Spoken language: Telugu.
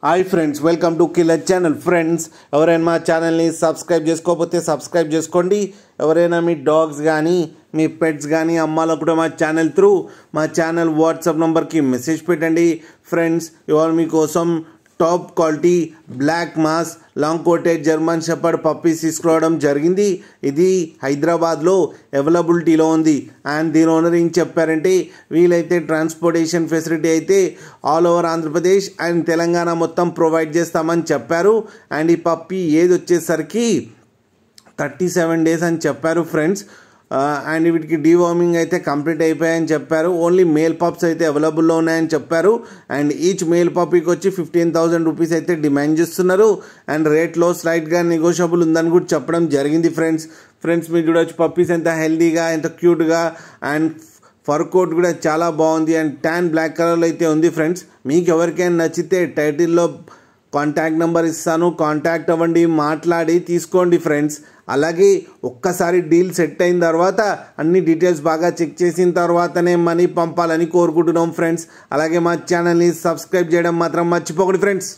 Hi friends, welcome to killer channel. Friends, ఎవరైనా మా ఛానల్ని సబ్స్క్రైబ్ చేసుకోకపోతే సబ్స్క్రైబ్ చేసుకోండి. ఎవరైనా మీ డాగ్స్ కానీ మీ పెట్స్ కానీ అమ్మాలో కూడా మా ఛానల్ త్రూ మా ఛానల్ వాట్సాప్ నెంబర్కి మెసేజ్ పెట్టండి. ఫ్రెండ్స్, ఇవాళ మీకోసం top quality black mask long coated German shepherd puppies తీసుకురావడం జరిగింది. ఇది హైదరాబాద్లో అవైలబిలిటీలో ఉంది. అండ్ దీని ఓనర్ ఏం చెప్పారంటే, వీలైతే ట్రాన్స్పోర్టేషన్ ఫెసిలిటీ అయితే all over Andhra Pradesh and Telangana మొత్తం ప్రొవైడ్ చేస్తామని చెప్పారు. అండ్ ఈ పప్పీ ఏది వచ్చేసరికి 37 days అని చెప్పారు ఫ్రెండ్స్. అండ్ వీటికి డీవార్మింగ్ అయితే కంప్లీట్ అయిపోయాయని చెప్పారు. ఓన్లీ మేల్ పప్స్ అయితే అవైలబుల్లో ఉన్నాయని చెప్పారు. అండ్ ఈచ్ మేల్ పప్పీకి వచ్చి 15,000 రూపీస్ అయితే డిమాండ్ చేస్తున్నారు. అండ్ రేట్లో స్లైట్గా నెగోషియబుల్ ఉందని కూడా చెప్పడం జరిగింది. ఫ్రెండ్స్ మీరు చూడవచ్చు పప్పీస్ ఎంత హెల్దీగా, ఎంత క్యూట్గా, అండ్ ఫర్ కోట్ కూడా చాలా బాగుంది. అండ్ ట్యాన్ బ్లాక్ కలర్లో అయితే ఉంది. ఫ్రెండ్స్, మీకు ఎవరికైనా నచ్చితే టైటిల్లో కాంటాక్ట్ నెంబర్ ఇస్తాను, కాంటాక్ట్ అవ్వండి, మాట్లాడి తీసుకోండి ఫ్రెండ్స్. అలాగే ఒక్కసారి డీల్ సెట్ అయిన తర్వాత అన్ని డీటెయిల్స్ బాగా చెక్ చేసిన తర్వాతనే మనీ పంపాలని కోరుకుంటున్నాం ఫ్రెండ్స్. అలాగే మా ఛానల్ని సబ్స్క్రైబ్ చేయడం మాత్రం మర్చిపోకండి ఫ్రెండ్స్.